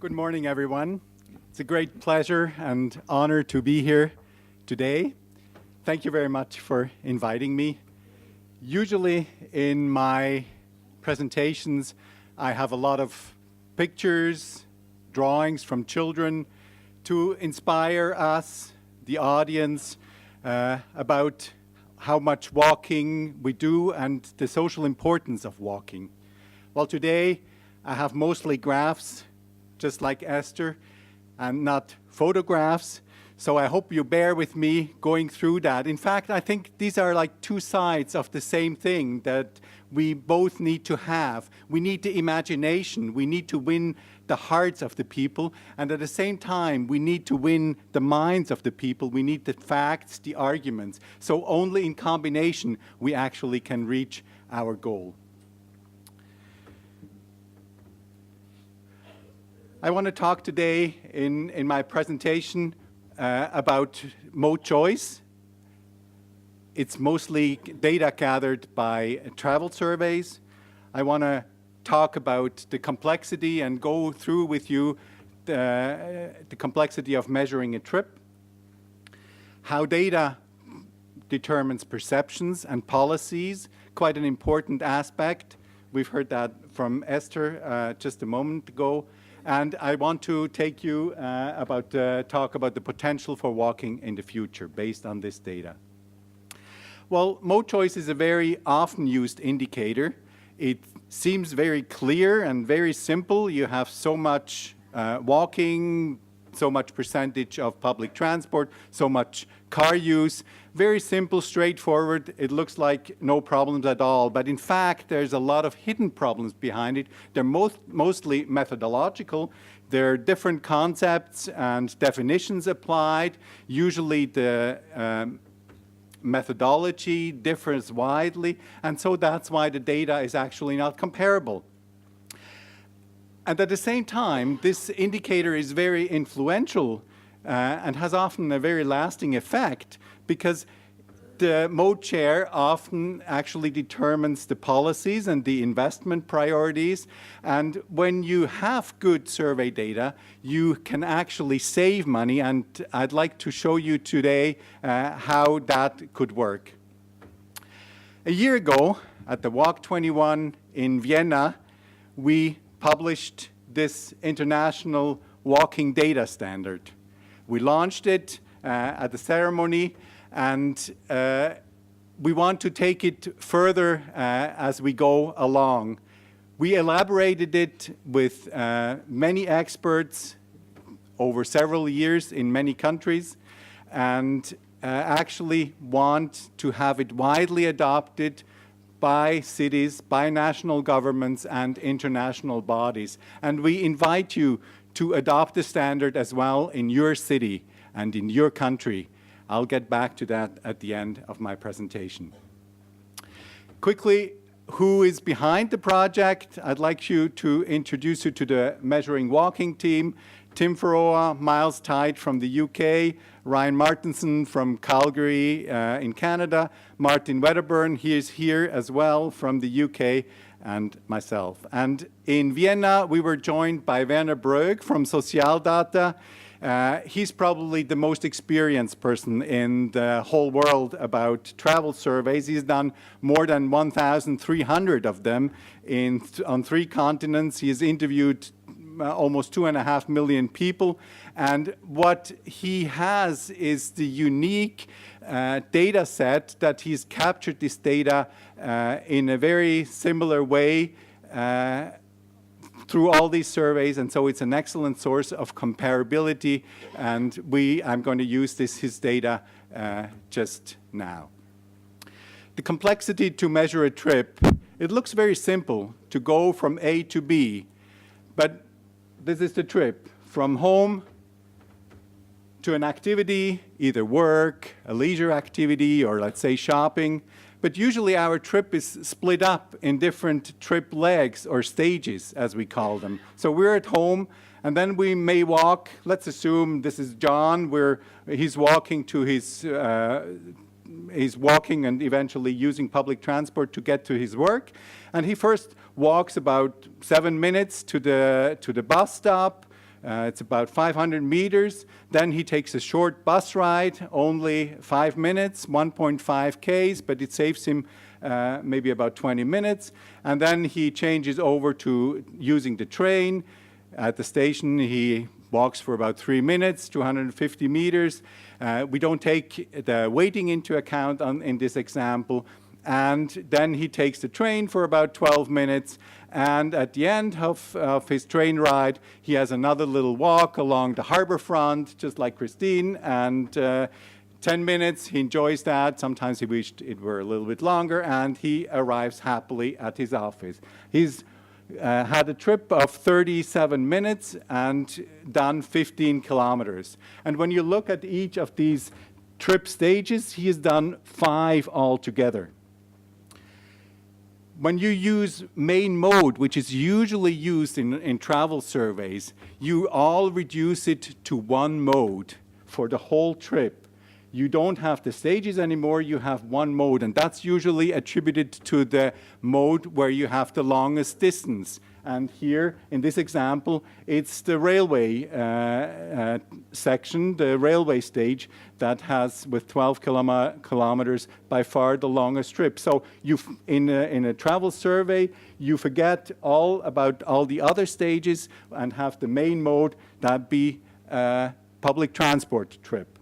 Good morning, everyone. It's a great pleasure and honor to be here today. Thank you very much for inviting me. Usually in my presentations, I have a lot of pictures, drawings from children to inspire us, the audience, about how much walking we do and the social importance of walking. Well, today I have mostly graphs, just like Esther, and not photographs. So I hope you bear with me going through that. In fact, I think these are like two sides of the same thing that we both need to have. We need the imagination. We need to win the hearts of the people. And at the same time, we need to win the minds of the people. We need the facts, the arguments. So only in combination, we actually can reach our goal. I want to talk today in my presentation about mode choice. It's mostly data gathered by travel surveys. I want to talk about the complexity and go through with you the complexity of measuring a trip, how data determines perceptions and policies, quite an important aspect. We've heard that from Esther just a moment ago. And I want to take you talk about the potential for walking in the future based on this data. Well, mode choice is a very often used indicator. It seems very clear and very simple. You have so much walking, so much percentage of public transport, so much car use. Very simple, straightforward. It looks like no problems at all. But in fact, there's a lot of hidden problems behind it. They're mostly methodological. There are different concepts and definitions applied. Usually the methodology differs widely. And so that's why the data is actually not comparable. And at the same time, this indicator is very influential and has often a very lasting effect because the mode chair often actually determines the policies and the investment priorities. And when you have good survey data, you can actually save money. And I'd like to show you today how that could work. A year ago, at the Walk21 in Vienna, we published this international walking data standard. We launched it at the ceremony, and we want to take it further as we go along. We elaborated it with many experts over several years in many countries, and actually want to have it widely adopted by cities, by national governments, and international bodies. And we invite you to adopt the standard as well in your city and in your country. I'll get back to that at the end of my presentation. Quickly, who is behind the project? I'd like to introduce you to the Measuring Walking team. Tim Ferroa, Miles Tide from the UK, Ryan Martinson from Calgary in Canada, Martin Wedderburn, he is here as well from the UK, and myself. And in Vienna, we were joined by Werner Brög from Sozialdata. He's probably the most experienced person in the whole world about travel surveys. He's done more than 1,300 of them on 3 continents. He has interviewed almost 2.5 million people. And what he has is the unique data set that he's captured this data in a very similar way through all these surveys, and so it's an excellent source of comparability, and I'm going to use his data just now. The complexity to measure a trip, it looks very simple to go from A to B, but this is the trip from home to an activity, either work, a leisure activity, or let's say shopping. But usually our trip is split up in different trip legs or stages, as we call them. So we're at home, and then we may walk. Let's assume this is John, where he's walking to he's walking and eventually using public transport to get to his work. And he first walks about 7 minutes to the bus stop, It's about 500 meters. Then he takes a short bus ride, only 5 minutes, 1.5 Ks, but it saves him maybe about 20 minutes. And then he changes over to using the train. At the station, he walks for about 3 minutes, 250 meters. We don't take the waiting into account in this example. And then he takes the train for about 12 minutes. And at the end of his train ride, he has another little walk along the harbor front, just like Christine. And 10 minutes, he enjoys that. Sometimes he wished it were a little bit longer. And he arrives happily at his office. He's had a trip of 37 minutes and done 15 kilometers. And when you look at each of these trip stages, he has done 5 altogether. When you use main mode, which is usually used in travel surveys, you all reduce it to one mode for the whole trip. You don't have the stages anymore, you have one mode, and that's usually attributed to the mode where you have the longest distance. And here, in this example, it's the railway section, the railway stage, that has, with 12 kilometers, by far the longest trip. So in a travel survey, you forget all about all the other stages and have the main mode, that be a public transport trip.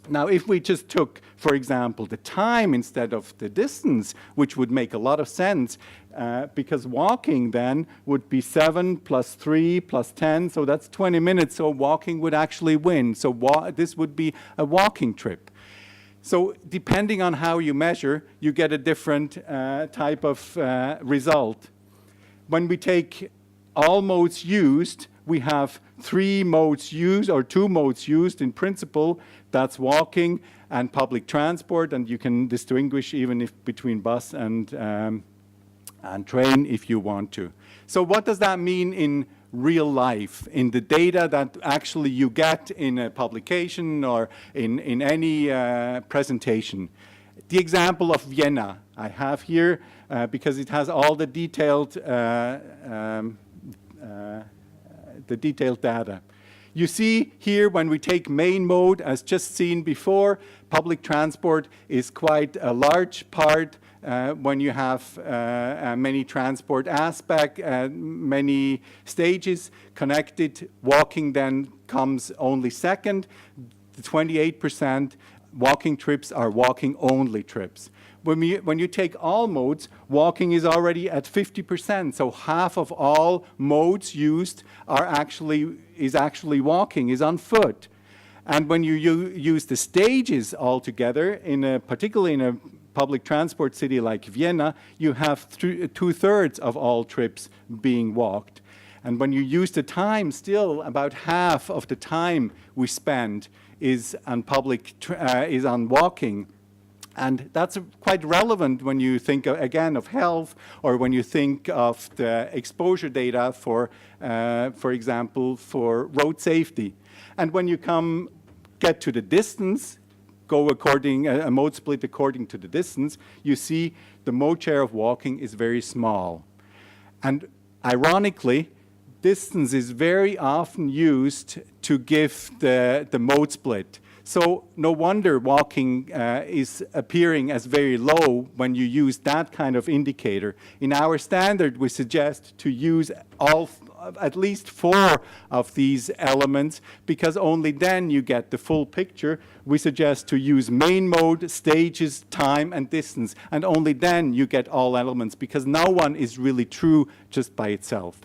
Now, if we just took, for example, the time instead of the distance, which would make a lot of sense, because walking then would be 7 plus 3 plus 10, so that's 20 minutes, so walking would actually win. So this would be a walking trip. So depending on how you measure, you get a different type of result. When we take all modes used, we have 3 modes used, or 2 modes used in principle. That's walking and public transport, and you can distinguish even between bus and train if you want to. So what does that mean in real life, in the data that actually you get in a publication or in any presentation? The example of Vienna I have here because it has all the detailed data. You see here, when we take main mode, as just seen before, public transport is quite a large part when you have many transport aspects, many stages connected. Walking then comes only second. The 28% walking trips are walking-only trips. When you take all modes, walking is already at 50%. So half of all modes used is actually walking, is on foot. And when you use the stages altogether, particularly in a public transport city like Vienna, you have 2/3 of all trips being walked. And when you use the time, still about half of the time we spend is on walking. And that's quite relevant when you think, again, of health, or when you think of the exposure data for example, for road safety. And when you get to the distance, go a mode split according to the distance, you see the mode share of walking is very small. And ironically, distance is very often used to give the mode split. So no wonder walking is appearing as very low when you use that kind of indicator. In our standard, we suggest to use at least 4 of these elements, because only then you get the full picture. We suggest to use main mode, stages, time, and distance, and only then you get all elements, because no one is really true just by itself.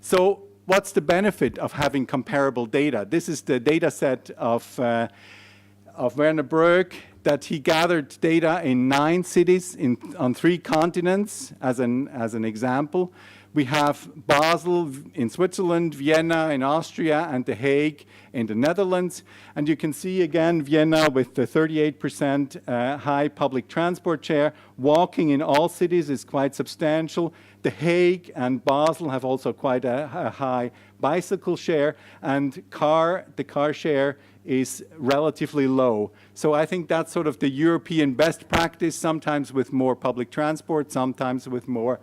So what's the benefit of having comparable data? This is the data set of Werner Bröck, that he gathered data in 9 cities on 3 continents as an example. We have Basel in Switzerland, Vienna in Austria, and The Hague in the Netherlands. And you can see again Vienna with the 38% high public transport share. Walking in all cities is quite substantial. The Hague and Basel have also quite a high bicycle share, and the car share is relatively low. So I think that's sort of the European best practice, sometimes with more public transport, sometimes with more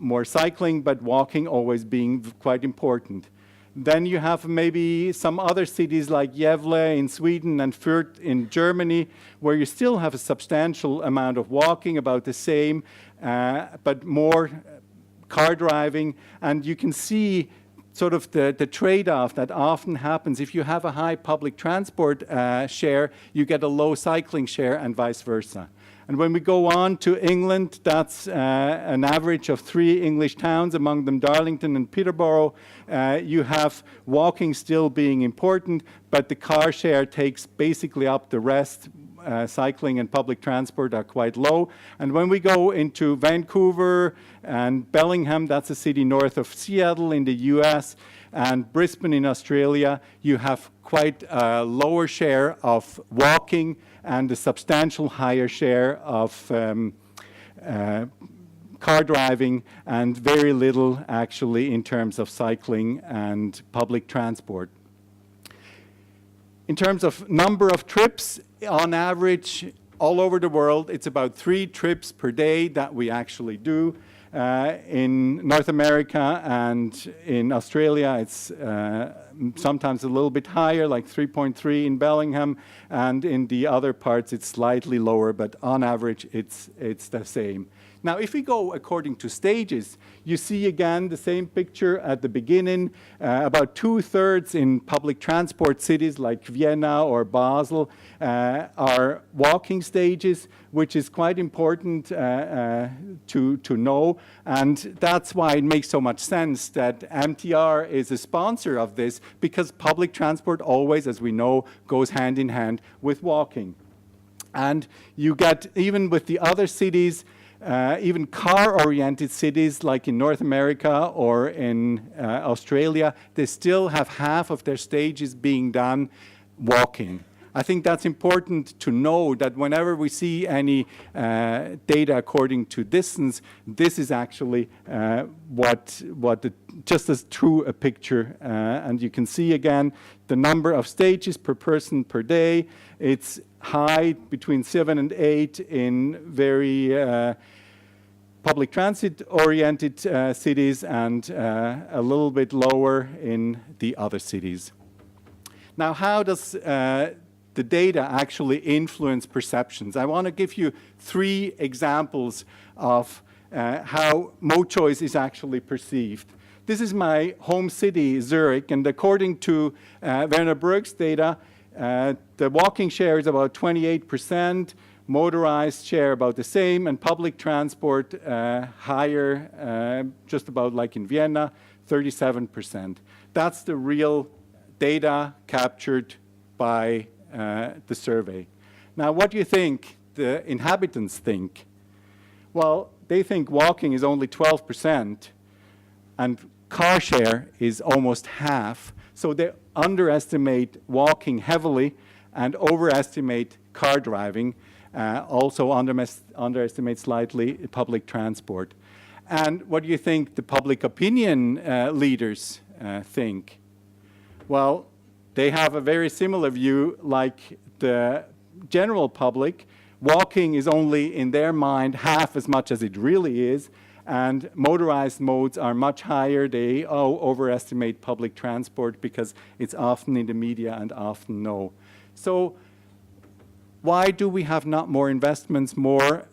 more cycling, but walking always being quite important. Then you have maybe some other cities like Gävle in Sweden and Fürth in Germany, where you still have a substantial amount of walking, about the same, but more car driving. And you can see sort of the trade-off that often happens. If you have a high public transport share, you get a low cycling share, and vice versa. And when we go on to England, that's an average of 3 English towns, among them Darlington and Peterborough. You have walking still being important, but the car share takes basically up the rest. Cycling and public transport are quite low. And when we go into Vancouver and Bellingham, that's a city north of Seattle in the US, and Brisbane in Australia, you have quite a lower share of walking and a substantial higher share of car driving, and very little actually in terms of cycling and public transport. In terms of number of trips, on average, all over the world, it's about 3 trips per day that we actually do. In North America and in Australia, it's sometimes a little bit higher, like 3.3 in Bellingham, and in the other parts, it's slightly lower, but on average, it's the same. Now, if we go according to stages, you see again the same picture at the beginning. About 2/3 in public transport cities like Vienna or Basel are walking stages, which is quite important to know. And that's why it makes so much sense that MTR is a sponsor of this, because public transport always, as we know, goes hand in hand with walking. And you get, even with the other cities, even car-oriented cities like in North America or in Australia, they still have half of their stages being done walking. I think that's important to know, that whenever we see any data according to distance, this is actually just as true a picture. And you can see again the number of stages per person per day. It's high, between 7 and 8 in very public transit-oriented cities, and a little bit lower in the other cities. Now, how does the data actually influence perceptions? I want to give you 3 examples of how mode choice is actually perceived. This is my home city, Zurich, and according to Werner Brug's data, the walking share is about 28%, motorized share about the same, and public transport higher, just about like in Vienna, 37%. That's the real data captured by the survey. Now, what do you think the inhabitants think? Well, they think walking is only 12%, and car share is almost half. So they underestimate walking heavily and overestimate car driving, also underestimate slightly public transport. And what do you think the public opinion leaders think? Well, they have a very similar view like the general public. Walking is only, in their mind, half as much as it really is, and motorized modes are much higher. They overestimate public transport because it's often in the media and often no. So why do we have not more investments, more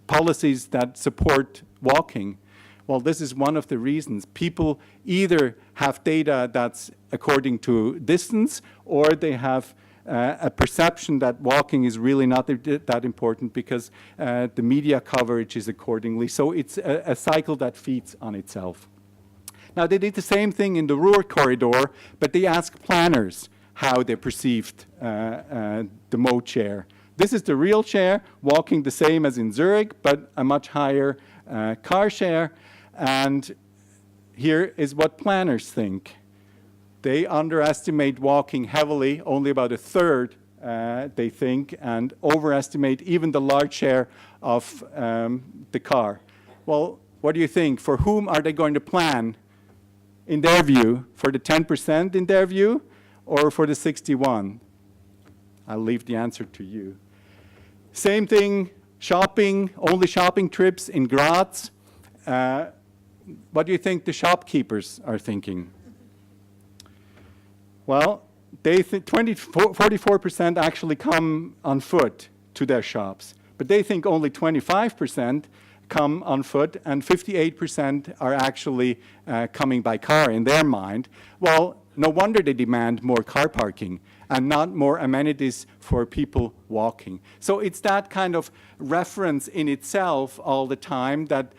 policies that support walking? Well, this is one of the reasons. People either have data that's according to distance, or they have a perception that walking is really not that important because the media coverage is accordingly. So it's a cycle that feeds on itself. Now, they did the same thing in the Ruhr corridor, but they asked planners how they perceived the mode share. This is the real share, walking the same as in Zurich, but a much higher car share. And here is what planners think. They underestimate walking heavily, only about 1/3 they think, and overestimate even the large share of the car. Well, what do you think? For whom are they going to plan, in their view? For the 10% in their view, or for the 61? I'll leave the answer to you. Same thing Shopping, only shopping trips in Graz. What do you think the shopkeepers are thinking? Well, they think 44% actually come on foot to their shops, but they think only 25% come on foot, and 58% are actually coming by car in their mind. Well, no wonder they demand more car parking and not more amenities for people walking. So it's that kind of reference in itself all the time that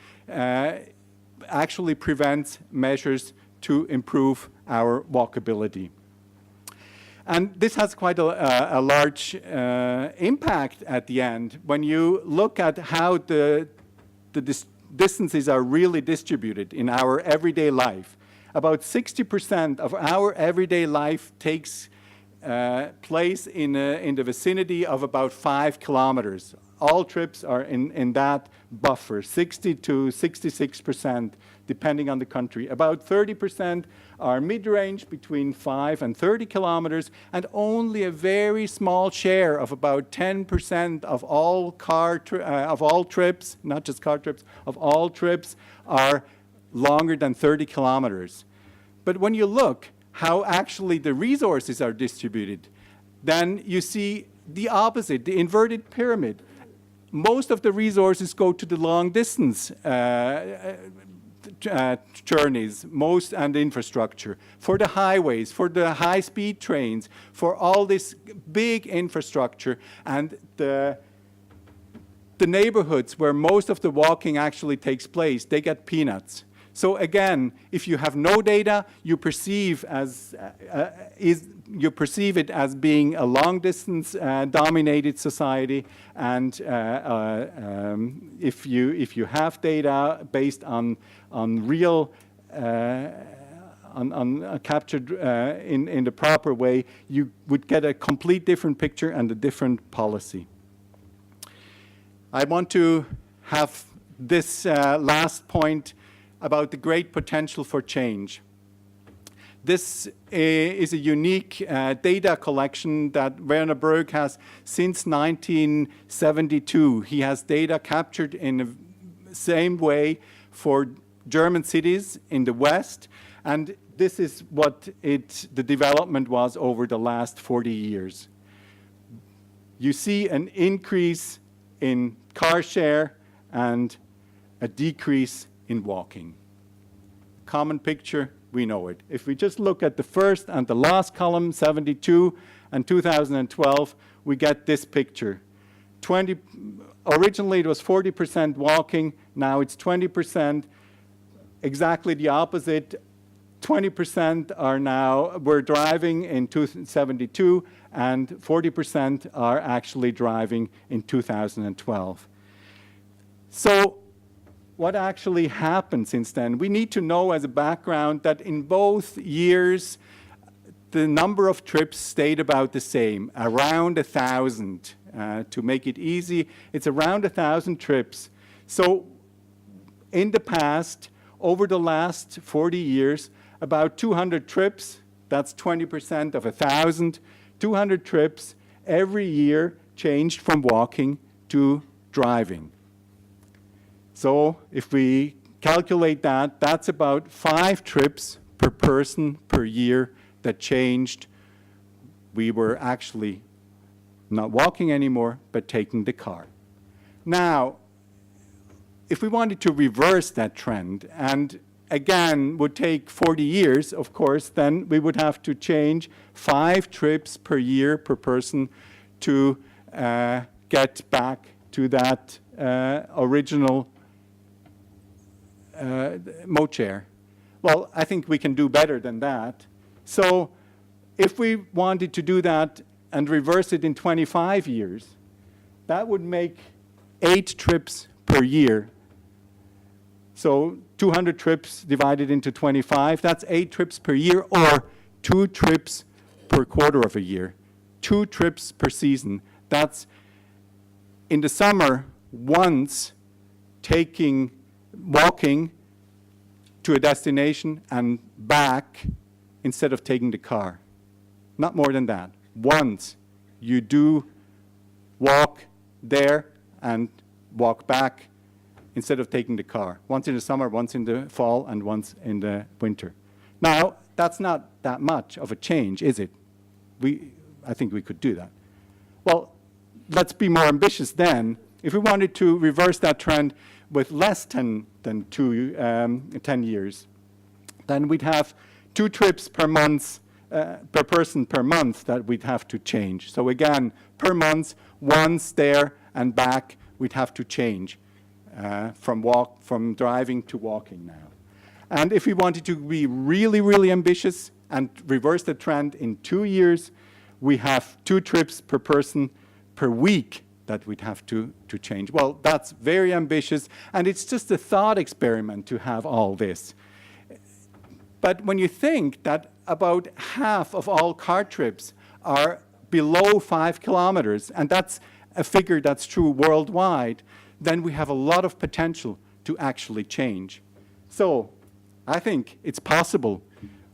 actually prevents measures to improve our walkability. And this has quite a large impact at the end. When you look at how the distances are really distributed in our everyday life, about 60% of our everyday life takes place in the vicinity of about 5 kilometers. All trips are in that buffer, 60 to 66%, depending on the country. About 30% are mid-range, between 5 and 30 kilometers, and only a very small share of about 10% of all trips, not just car trips, of all trips are longer than 30 kilometers. But when you look how actually the resources are distributed, then you see the opposite, the inverted pyramid. Most of the resources go to the long distance journeys, and infrastructure, for the highways, for the high-speed trains, for all this big infrastructure, and the neighborhoods where most of the walking actually takes place, they get peanuts. So again, if you have no data, you perceive it as being a long-distance dominated society, and if you have data based on real captured in the proper way, you would get a complete different picture and a different policy. I want to have this last point about the great potential for change. This is a unique data collection that Werner Berg has since 1972. He has data captured in the same way for German cities in the West, and this is what the development was over the last 40 years. You see an increase in car share and a decrease in walking. Common picture, we know it. If we just look at the first and the last column, 72 and 2012, we get this picture. Originally it was 40% walking, now it's 20%. Exactly the opposite. 20% were driving in 1972, and 40% are actually driving in 2012. So what actually happened since then? We need to know as a background that in both years, the number of trips stayed about the same, around 1,000. To make it easy, it's around 1,000 trips. So in the past, over the last 40 years, about 200 trips, that's 20% of 1,000, 200 trips every year changed from walking to driving. So if we calculate that, that's about 5 trips per person per year that changed. We were actually not walking anymore, but taking the car. Now, if we wanted to reverse that trend, and again would take 40 years, of course, then we would have to change 5 trips per year per person to get back to that original mode share. Well, I think we can do better than that. So if we wanted to do that and reverse it in 25 years, that would make 8 trips per year. So 200 trips divided into 25, that's 8 trips per year, or 2 trips per quarter of a year. 2 trips per season. That's in the summer, once walking to a destination and back instead of taking the car. Not more than that. Once you do walk there and walk back instead of taking the car. Once in the summer, once in the fall, and once in the winter. Now, that's not that much of a change, is it? I think we could do that. Well, let's be more ambitious then. If we wanted to reverse that trend with less than 10 years, then we'd have 2 trips per month, per person per month that we'd have to change. So again, per month, once there and back, we'd have to change from driving to walking now. And if we wanted to be really, really ambitious and reverse the trend in 2 years, we have 2 trips per person per week that we'd have to change. Well, that's very ambitious, and it's just a thought experiment to have all this. But when you think that about half of all car trips are below 5 kilometers, and that's a figure that's true worldwide, then we have a lot of potential to actually change. So I think it's possible.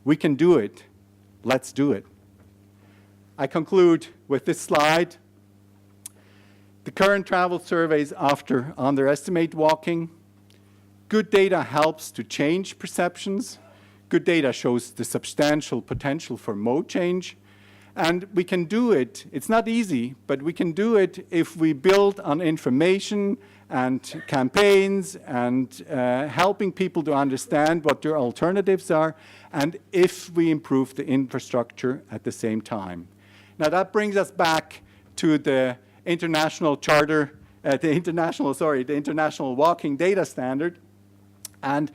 We can do it. Let's do it. I conclude with this slide. The current travel surveys often underestimate walking. Good data helps to change perceptions. Good data shows the substantial potential for mode change. And we can do it. It's not easy, but we can do it if we build on information and campaigns and helping people to understand what their alternatives are, and if we improve the infrastructure at the same time. Now that brings us back to the international the international walking data standard. And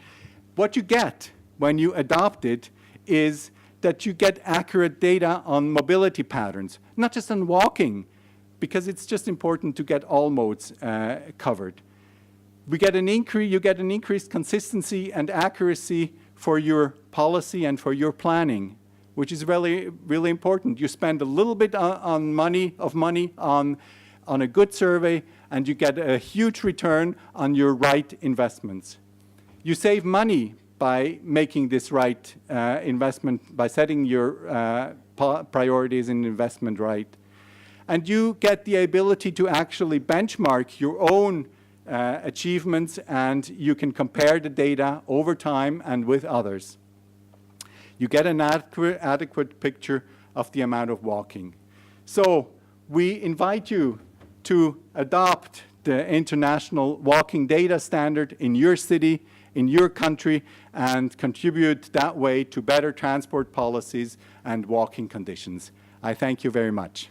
what you get when you adopt it is that you get accurate data on mobility patterns, not just on walking, because it's just important to get all modes covered. You get an increased consistency and accuracy for your policy and for your planning, which is really, really important. You spend a little bit of money on a good survey, and you get a huge return on your right investments. You save money by making this right investment, by setting your priorities in investment right. And you get the ability to actually benchmark your own achievements, and you can compare the data over time and with others. You get an adequate picture of the amount of walking. So we invite you to adopt the international walking data standard in your city, in your country, and contribute that way to better transport policies and walking conditions. I thank you very much.